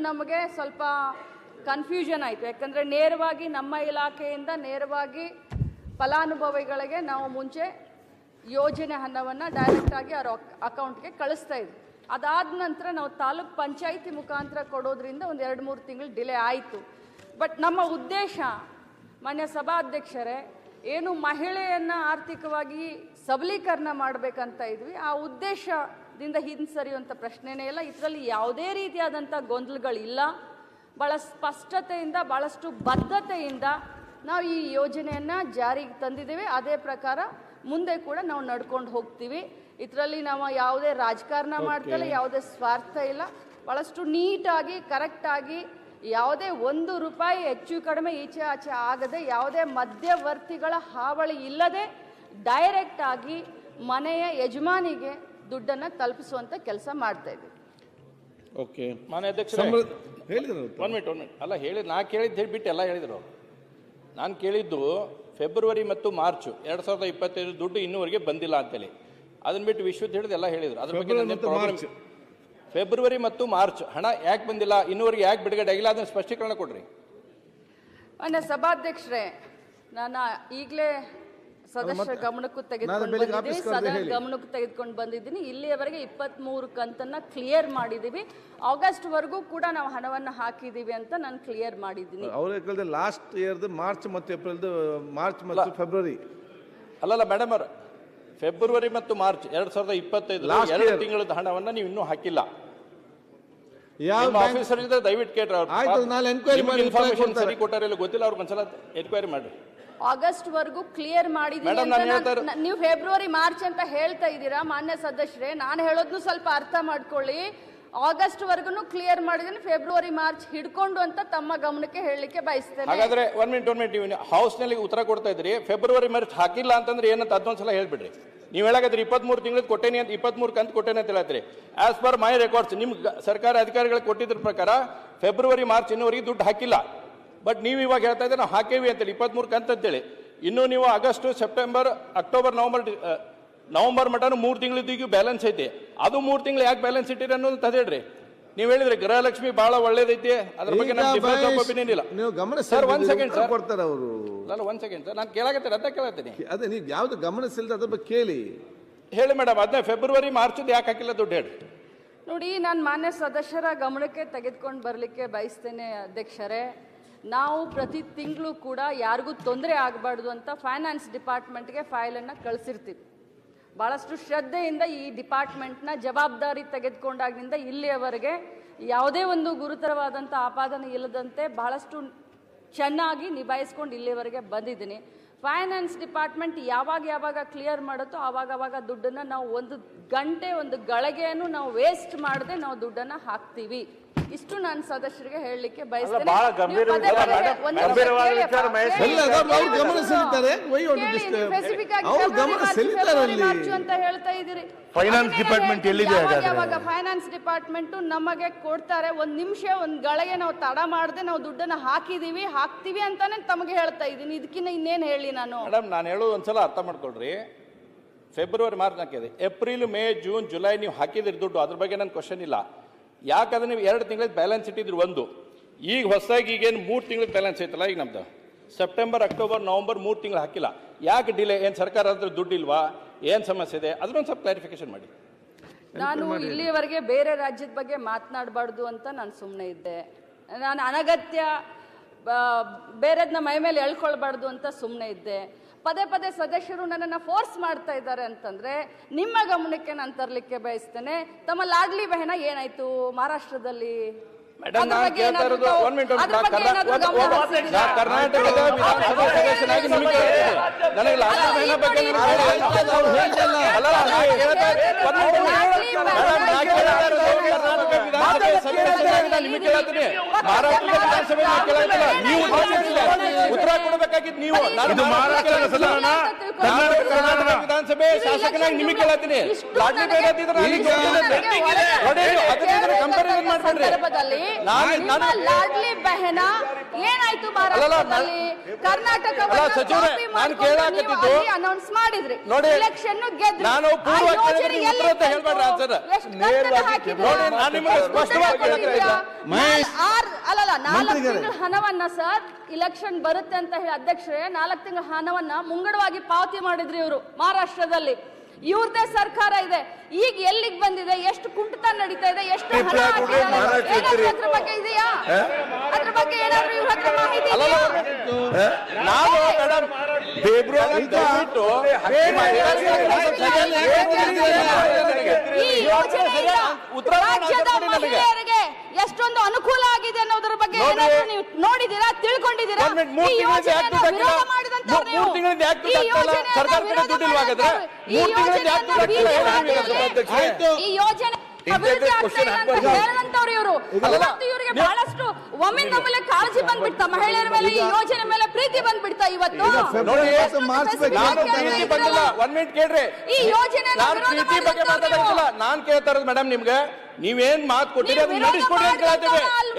ನಮಗೆ ಸ್ವಲ್ಪ ಕನ್ಫ್ಯೂಷನ್ ಆಯಿತು. ಯಾಕಂದರೆ ನೇರವಾಗಿ ನಮ್ಮ ಇಲಾಖೆಯಿಂದ ನೇರವಾಗಿ ಫಲಾನುಭವಿಗಳಿಗೆ ನಾವು ಮುಂಚೆ ಯೋಜನೆ ಹಣವನ್ನು ಡೈರೆಕ್ಟಾಗಿ ಅವ್ರ ಅಕೌಂಟ್ಗೆ ಕಳಿಸ್ತಾ ಇದ್ವಿ. ಅದಾದ ನಂತರ ನಾವು ತಾಲೂಕ್ ಪಂಚಾಯಿತಿ ಮುಖಾಂತರ ಕೊಡೋದ್ರಿಂದ ಒಂದು 2-3 ತಿಂಗಳು ಡಿಲೇ ಆಯಿತು. ಬಟ್ ನಮ್ಮ ಉದ್ದೇಶ ಮಾನ್ಯ ಸಭಾಧ್ಯಕ್ಷರೇ, ಏನು ಮಹಿಳೆಯನ್ನು ಆರ್ಥಿಕವಾಗಿ ಸಬಲೀಕರಣ ಮಾಡಬೇಕಂತ ಇದ್ವಿ, ಆ ಉದ್ದೇಶದಿಂದ ಹಿಂಸರಿಯುವಂಥ ಪ್ರಶ್ನೆನೇ ಇಲ್ಲ. ಇದರಲ್ಲಿ ಯಾವುದೇ ರೀತಿಯಾದಂಥ ಗೊಂದಲಗಳಿಲ್ಲ. ಭಾಳ ಸ್ಪಷ್ಟತೆಯಿಂದ ಭಾಳಷ್ಟು ಬದ್ಧತೆಯಿಂದ ನಾವು ಈ ಯೋಜನೆಯನ್ನು ಜಾರಿಗೆ ತಂದಿದ್ದೇವೆ. ಅದೇ ಪ್ರಕಾರ ಮುಂದೆ ಕೂಡ ನಾವು ನಡ್ಕೊಂಡು ಹೋಗ್ತೀವಿ. ಇದರಲ್ಲಿ ನಾವು ಯಾವುದೇ ರಾಜಕಾರಣ ಮಾಡ್ತಲ್ಲ, ಯಾವುದೇ ಸ್ವಾರ್ಥ ಇಲ್ಲ. ಭಾಳಷ್ಟು ನೀಟಾಗಿ ಕರೆಕ್ಟಾಗಿ ಯಾವುದೇ ₹1 ಹೆಚ್ಚು ಕಡಿಮೆ ಈಚೆ ಆಚೆ ಆಗದೆ, ಯಾವುದೇ ಮಧ್ಯವರ್ತಿಗಳ ಹಾವಳಿ ಇಲ್ಲದೆ ಡೈರೆಕ್ಟ್ ಆಗಿ ಮನೆಯ ಯಜಮಾನಿಗೆ ದುಡ್ಡನ್ನು ತಲುಪಿಸುವಂಥ ಕೆಲಸ ಮಾಡ್ತಾ ಇದ್ದೀವಿ. ಓಕೆ, ಮಾನ್ಯ ಅಧ್ಯಕ್ಷರೇ ಹೇಳಿದ್ರು. ಒನ್ ಮಿನಿಟ್ ಅಲ್ಲ ಹೇಳಿ, ನಾ ಕೇಳಿದ್ದು ಹೇಳಿಬಿಟ್ಟು ಎಲ್ಲ ಹೇಳಿದರು. ನಾನು ಕೇಳಿದ್ದು ಫೆಬ್ರವರಿ ಮತ್ತು ಮಾರ್ಚ್ 2025 ದುಡ್ಡು ಇನ್ನೂವರೆಗೆ ಬಂದಿಲ್ಲ ಅಂತೇಳಿ. ಅದನ್ನ ಬಿಟ್ಟು ವಿಶ್ವದ ಹಿಡಿದು ಎಲ್ಲ ಹೇಳಿದರು. ಅದ್ರ ಬಗ್ಗೆ ಫೆಬ್ರವರಿ ಮತ್ತು ಮಾರ್ಚ್ ಹಣ ಯಾಕೆ ಬಂದಿಲ್ಲ, ಇನ್ನೂವರೆಗೆ ಯಾಕೆ ಬಿಡುಗಡೆ ಆಗಿಲ್ಲ, ಅದನ್ನ ಸ್ಪಷ್ಟೀಕರಣ ಕೊಡ್ರಿ. ಮಾನ್ಯ ಸಭಾಧ್ಯಕ್ಷರೇ, ನಾನು ಈಗಲೇ ಸದಸ್ಯರ ಗಮನಕ್ಕೂ ತೆಗೆದುಕೊಂಡು ಬಂದಿದ್ದೀನಿ. ಇಲ್ಲಿಯವರೆಗೆ 23 ಕಂತನ್ನ ಕ್ಲಿಯರ್ ಮಾಡಿದ್ದೀವಿ. ಆಗಸ್ಟ್ ವರೆಗೂ ಕೂಡ ನಾವು ಹಣವನ್ನು ಹಾಕಿದ್ದೀವಿ ಅಂತ ನಾನು ಕ್ಲಿಯರ್ ಮಾಡಿದ್ದೀನಿ. ಅವರ ಲಾಸ್ಟ್ ಇಯರ್ದು ಮಾರ್ಚ್ ಮತ್ತು ಏಪ್ರಿಲ್, ಮಾರ್ಚ್ ಮತ್ತು ಫೆಬ್ರವರಿ ಅಲ್ಲಲ್ಲ ಮೇಡಮ್ ಅವ್ರ, ಫೆಬ್ರವರಿ ಮತ್ತು ಮಾರ್ಚ್ 2025 2 ತಿಂಗಳ ಹಣವನ್ನು ನೀವು ಇನ್ನೂ ಹಾಕಿಲ್ಲ. ಆಫೀಸರ್ ಇದ್ರೆ ದಯವಿಟ್ಟು ಕೇಳ್ರಿ. ಇನ್ಫಾರ್ಮೇಶನ್ ಸರಿ ಕೊಟ್ಟಾರ ಗೊತ್ತಿಲ್ಲ, ಅವ್ರಿಗೆ ಒಂದ್ಸಲ ಎನ್ಕ್ವೈರಿ ಮಾಡಿ. ಆಗಸ್ಟ್ ವರೆಗೂ ಕ್ಲಿಯರ್ ಮಾಡಿದ್ದೀನಿ. ನೀವು ಫೆಬ್ರವರಿ ಮಾರ್ಚ್ ಅಂತ ಹೇಳ್ತಾ ಇದ್ದೀರಾ ಮಾನ್ಯ ಸದಸ್ಯರೇ, ನಾನು ಹೇಳೋದನ್ನು ಸ್ವಲ್ಪ ಅರ್ಥ ಮಾಡ್ಕೊಳ್ಳಿ. ಆಗಸ್ಟ್ ವರ್ಗು ಕ್ಲಿಯರ್ ಮಾಡಿದ್ದೀನಿ, ಫೆಬ್ರವರಿ ಮಾರ್ಚ್ ಹಿಡ್ಕೊಂಡು ಅಂತ ತಮ್ಮ ಗಮನಕ್ಕೆ ಹೇಳಲಿಕ್ಕೆ ಬಯಸ್ತೇನೆ. ಹಾಗಾದ್ರೆ ಒನ್ ಮಿನಿಟ್ ನೀವು ಹೌಸ್ ನಲ್ಲಿ ಉತ್ತರ ಕೊಡ್ತಾ ಇದ್ರಿ, ಫೆಬ್ರವರಿ ಮಾರ್ಚ್ ಹಾಕಿಲ್ಲ ಅಂತಂದ್ರೆ ಏನಂತ ಅದೊಂದ್ಸಲ ಹೇಳ್ಬಿಡ್ರಿ. ನೀವು ಹೇಳಾಕತ್ರಿ 23 ತಿಂಗಳು ಕೊಟ್ಟೇನಿ ಅಂತ, 23 ಕಂತು ಕೊಟ್ಟೇನೆ ಅಂತ ಹೇಳ್ತೀರಿ. ಆಸ್ ಪರ್ ಮೈ ರೆಕಾರ್ಡ್ಸ್ ನಿಮ್ ಸರ್ಕಾರ ಅಧಿಕಾರಿಗಳಿಗೆ ಕೊಟ್ಟಿದ್ರ ಪ್ರಕಾರ ಫೆಬ್ರವರಿ ಮಾರ್ಚ್ ಇನ್ನೂವರೆಗೆ ದುಡ್ಡು ಹಾಕಿಲ್ಲ. ಬಟ್ ನೀವು ಇವಾಗ ಹೇಳ್ತಾ ಇದ್ರೆ ನಾವು ಹಾಕೇವಿ ಅಂತೇಳಿ 23 ಕಂತು ಅಂತೇಳಿ. ಇನ್ನು ನೀವು ಆಗಸ್ಟ್, ಸೆಪ್ಟೆಂಬರ್, ಅಕ್ಟೋಬರ್, ನವಂಬರ್ ಮಟನು 3 ತಿಂಗಳಿದ್ದೀಗೂ ಬ್ಯಾಲೆನ್ಸ್ ಐತಿ. ಅದು 3 ತಿಂಗಳು ಯಾಕೆ ಬ್ಯಾಲೆನ್ಸ್ ಇಟ್ಟಿರಿ ಅನ್ನೋದು ಹೇಳ್ರಿ. ನೀವು ಹೇಳಿದ್ರಿ ಗೃಹಲಕ್ಷ್ಮಿ ಬಹಳ ಒಳ್ಳೇದೈತಿ, ಅದ್ರ ಬಗ್ಗೆ ಒಪಿನಿಯನ್ ಇಲ್ಲ. ಸರ್ ಒಂದ್ ಸೆಕೆಂಡ್ ಸರ್, ಅಲ್ಲ ಒಂದ್ ಸೆಕೆಂಡ್ ಸರ್, ನಾನು ಕೇಳಾಕತ್ತೀನಿ ಅದ ಕೇಳತ್ತೀನಿ. ಅದೇ ನೀವು ಯಾವ್ದು ಗಮನಿಸಿಲ್ಲ ಅದ್ರ ಬಗ್ಗೆ ಕೇಳಿ ಹೇಳಿ ಮೇಡಮ್. ಅದನ್ನ ಫೆಬ್ರವರಿ ಮಾರ್ಚ್ ಯಾಕೆ ಹಾಕಿಲ್ಲ ದುಡ್ಡು ಹೇಳಿ. ನೋಡಿ, ನಾನು ಮಾನ್ಯ ಸದಸ್ಯರ ಗಮನಕ್ಕೆ ತೆಗೆದುಕೊಂಡು ಬರಲಿಕ್ಕೆ ಬಯಸ್ತೇನೆ ಅಧ್ಯಕ್ಷರೇ. ನಾವು ಪ್ರತಿ ತಿಂಗಳು ಕೂಡ ಯಾರಿಗೂ ತೊಂದರೆ ಆಗಬಾರ್ದು ಅಂತ ಫೈನಾನ್ಸ್ ಡಿಪಾರ್ಟ್ಮೆಂಟ್ಗೆ ಫೈಲನ್ನು ಕಳಿಸಿರ್ತೀವಿ. ಭಾಳಷ್ಟು ಶ್ರದ್ಧೆಯಿಂದ ಈ ಡಿಪಾರ್ಟ್ಮೆಂಟ್ನ ಜವಾಬ್ದಾರಿ ತೆಗೆದುಕೊಂಡಾಗಿನಿಂದ ಇಲ್ಲಿಯವರೆಗೆ ಯಾವುದೇ ಒಂದು ಗುರುತರವಾದಂಥ ಆಪಾದನೆ ಇಲ್ಲದಂತೆ ಬಹಳಷ್ಟು ಚೆನ್ನಾಗಿ ನಿಭಾಯಿಸ್ಕೊಂಡು ಇಲ್ಲಿಯವರೆಗೆ ಬಂದಿದ್ದೀನಿ. ಫೈನಾನ್ಸ್ ಡಿಪಾರ್ಟ್ಮೆಂಟ್ ಯಾವಾಗ ಕ್ಲಿಯರ್ ಮಾಡುತ್ತೋ ಆವಾಗ ದುಡ್ಡನ್ನು ನಾವು 1 ಗಂಟೆ 1 ಗಳಿಗೆಯನ್ನು ನಾವು ವೇಸ್ಟ್ ಮಾಡದೆ ನಾವು ದುಡ್ಡನ್ನು ಹಾಕ್ತೀವಿ. ಇಷ್ಟು ನಾನು ಸದಸ್ಯರಿಗೆ ಹೇಳಲಿಕ್ಕೆ ಬಯಸ್ತೇನೆ. ಅಂತ ಹೇಳ್ತಾ ಇದ್ದೀರಿ. ಫೈನಾನ್ಸ್ ಡಿಪಾರ್ಟ್ಮೆಂಟ್ ಎಲ್ಲಿದೆ? ಯಾವಾಗ ಫೈನಾನ್ಸ್ ಡಿಪಾರ್ಟ್ಮೆಂಟ್ ನಮಗೆ ಕೊಡ್ತಾರೆ, 1 ನಿಮಿಷ 1 ಗಳಿಗೆ ನಾವು ತಡ ಮಾಡದೆ ನಾವು ದುಡ್ಡನ್ನು ಹಾಕ್ತೀವಿ ಅಂತಾನೆ ತಮಗೆ ಹೇಳ್ತಾ ಇದ್ದೀನಿ. ಇದಕ್ಕಿಂತ ಇನ್ನೇನು ಹೇಳಿ ನಾನು? ಮೇಡಮ್, ನಾನು ಹೇಳೋದು ಒಂದ್ಸಲ ಅರ್ಥ ಮಾಡ್ಕೊಳ್ರಿ. ಫೆಬ್ರವರಿ ಮಾರ್ಚ್ ಹಾಕಿದೆ, ಏಪ್ರಿಲ್, ಮೇ, ಜೂನ್, ಜುಲೈ ನೀವು ಹಾಕಿದ್ರಿ ದುಡ್ಡು, ಅದ್ರ ಬಗ್ಗೆ ನನ್ನ ಕ್ವಶನ್ ಇಲ್ಲ. ಯಾಕಂದ್ರೆ ನೀವು 2 ತಿಂಗಳ ಬ್ಯಾಲೆನ್ಸ್ ಇಟ್ಟಿದ್ರು. ಒಂದು ಈಗ ಹೊಸದಾಗಿ ಈಗೇನು 3 ತಿಂಗಳ ಬ್ಯಾಲೆನ್ಸ್ ಐತಲ್ಲ, ಈಗ ನಮ್ದು ಸೆಪ್ಟೆಂಬರ್, ಅಕ್ಟೋಬರ್, ನವಂಬರ್ 3 ತಿಂಗಳು ಹಾಕಿಲ್ಲ. ಯಾಕೆ ಡಿಲೇ? ಏನು ಸರ್ಕಾರ ಹತ್ರ ದುಡ್ಡು ಇಲ್ವಾ? ಏನು ಸಮಸ್ಯೆ ಇದೆ? ಅದನ್ನೊಂದು ಸ್ವಲ್ಪ ಕ್ಲಾರಿಫಿಕೇಶನ್ ಮಾಡಿ. ನಾನು ಇಲ್ಲಿಯವರೆಗೆ ಬೇರೆ ರಾಜ್ಯದ ಬಗ್ಗೆ ಮಾತನಾಡಬಾರ್ದು ಅಂತ ನಾನು ಸುಮ್ಮನೆ ಇದ್ದೆ. ನಾನು ಅನಗತ್ಯ ಬೇರೆದನ್ನ ಮೈ ಮೇಲೆ ಎಳ್ಕೊಳ್ಬಾರ್ದು ಅಂತ ಸುಮ್ಮನೆ ಇದ್ದೆ. ಪದೇ ಸದಸ್ಯರು ನನ್ನನ್ನು ಫೋರ್ಸ್ ಮಾಡ್ತಾ ಇದ್ದಾರೆ ಅಂತಂದ್ರೆ ನಿಮ್ಮ ಗಮನಕ್ಕೆ ನಾನು ತರಲಿಕ್ಕೆ ಬಯಸ್ತೇನೆ. ತಮ್ಮ ಲಾಡ್ಲಿ ಬಹನ ಏನಾಯ್ತು ಮಹಾರಾಷ್ಟ್ರದಲ್ಲಿ? ಕರ್ನಾಟಕದ ವಿಧಾನಸಭಾ ಸದಸ್ಯನಾಗಿ ನಿಮಗೆ ನನಗೆ ಲಾಡ್ಲಿ ಬಹನ ಬಗ್ಗೆ ನಿಮಗೆ ಕೇಳತ್ತೀನಿ. ಮಹಾರಾಷ್ಟ್ರದ ವಿಧಾನಸಭೆ ಕೇಳತ್ತಿಲ್ಲ, ನೀವು ಉತ್ತರ ಕೊಡಬೇಕಾಗಿದ್ದು ನೀವು. ಕರ್ನಾಟಕ ವಿಧಾನಸಭೆ ಶಾಸಕನಾಗಿ ನಿಮಗೆ ಕೇಳತ್ತೀನಿ. ಲಾಡ್ಲಿ ಬೇಡ ಕಂಪ್ಯಾರಿಸನ್ ಮಾಡ್ಬೇಡ್ರಿ. ನಿಮ್ಮ ಲಾಡ್ಲಿ ಬೆಹನ ಏನಾಯ್ತು ಮಹಾರಾಷ್ಟ್ರದಲ್ಲಿ ಕರ್ನಾಟಕ ಅನೌನ್ಸ್ ಮಾಡಿದ್ರಿ ನೋಡಿ, ಎಲೆಕ್ಷನ್ ಗೆದ್ರಿ ನಾನು ಪೂರ್ವ ಕೇಳಿದ್ರೆ ಉತ್ತರ ಅಂತ ಹೇಳ್ಬೇಡ್ರಿ ಆನ್ಸರ್. ನೋಡಿ, ನಾನು ನಿಮಗೆ ಸ್ಪಷ್ಟವಾಗಿ ಹೇಳ್ತಾ ಇದ್ದೆ. ಅಲ್ಲಲ್ಲ 4 ತಿಂಗಳ ಹಣವನ್ನ ಸರ್ ಇಲೆಕ್ಷನ್ ಬರುತ್ತೆ ಅಂತ ಹೇಳಿ ಅಧ್ಯಕ್ಷರೇ 4 ತಿಂಗಳ ಹಣವನ್ನ ಮುಂಗಡವಾಗಿ ಪಾವತಿ ಮಾಡಿದ್ರಿ ಇವರು ಮಹಾರಾಷ್ಟ್ರದಲ್ಲಿ. ಇವ್ರದೇ ಸರ್ಕಾರ ಇದೆ. ಈಗ ಎಲ್ಲಿಗೆ ಬಂದಿದೆ, ಎಷ್ಟು ಕುಂಠಿತ ನಡೀತಾ ಇದೆ, ಎಷ್ಟು ಹಣ ಹಾಕಿದ್ದಾರೆ, ಅದ್ರ ಬಗ್ಗೆ ಇದೆಯಾ? ಅದ್ರ ಬಗ್ಗೆ ಏನಾದ್ರು ಇವ್ರ ಹತ್ರ ಮಾಹಿತಿ ಇದೆಯಾ? ನಾವು ಮೇಡಮ್ ಫೆಬ್ರವರಿ ದಯವಿಟ್ಟು ಈ ಯೋಜನೆಯಿಂದ ರಾಜ್ಯದ ಮಹಿಳೆಯರಿಗೆ ಎಷ್ಟೊಂದು ಅನುಕೂಲ ಆಗಿದೆ ಅನ್ನೋದ್ರ ಬಗ್ಗೆ ಏನಾದ್ರು ನೀವು ನೋಡಿದೀರಾ, ತಿಳ್ಕೊಂಡಿದ್ದೀರಾ? ಈ ಯೋಜನೆಯನ್ನು ವಿರೋಧ ಮಾಡಿದಂತವ್ರು ನೀವು. ಈ ಯೋಜನೆಯನ್ನು ಈ ಯೋಜನೆ ಅಭಿವೃದ್ಧಿ ಆಗ್ತಾ ಇಲ್ಲ ಅಂತ ಹೇಳಿದಂತವ್ರು ಇವರು. ಇವತ್ತು ಇವರಿಗೆ ಬಹಳಷ್ಟು ಒಮ್ಮಿಂದೊಮ್ಮೆಲೆ ಕಾಳಜಿ ಬಂದ್ಬಿಡ್ತಾ, ಮಹಿಳೆಯರ ಮೇಲೆ ಈ ಯೋಜನೆ ಮೇಲೆ ಪ್ರೀತಿ ಬಂದ್ಬಿಡ್ತಾ. ಇವತ್ತು ನಾನು ಪ್ರೀತಿ ಬಂದಿಲ್ಲ, 1 ಮಿನಿಟ್ ಕೇಳ್ರಿ. ಈ ಯೋಜನೆ ನಾನು ಪ್ರೀತಿ ಬಗ್ಗೆ ಮಾತಾಡಕ್ಕಿಲ್ಲ, ನಾನ್ ಕೇಳ್ತಾ ಇರೋದು ಮೇಡಮ್ ನಿಮ್ಗೆ ನೀವೇನ್ ಮಾತು ಕೊಟ್ಟಿರಿ ಅದನ್ನ ನಡೆಸ್ಕೊಡಿ ಅಂತ ಹೇಳ್ತೇವೆ.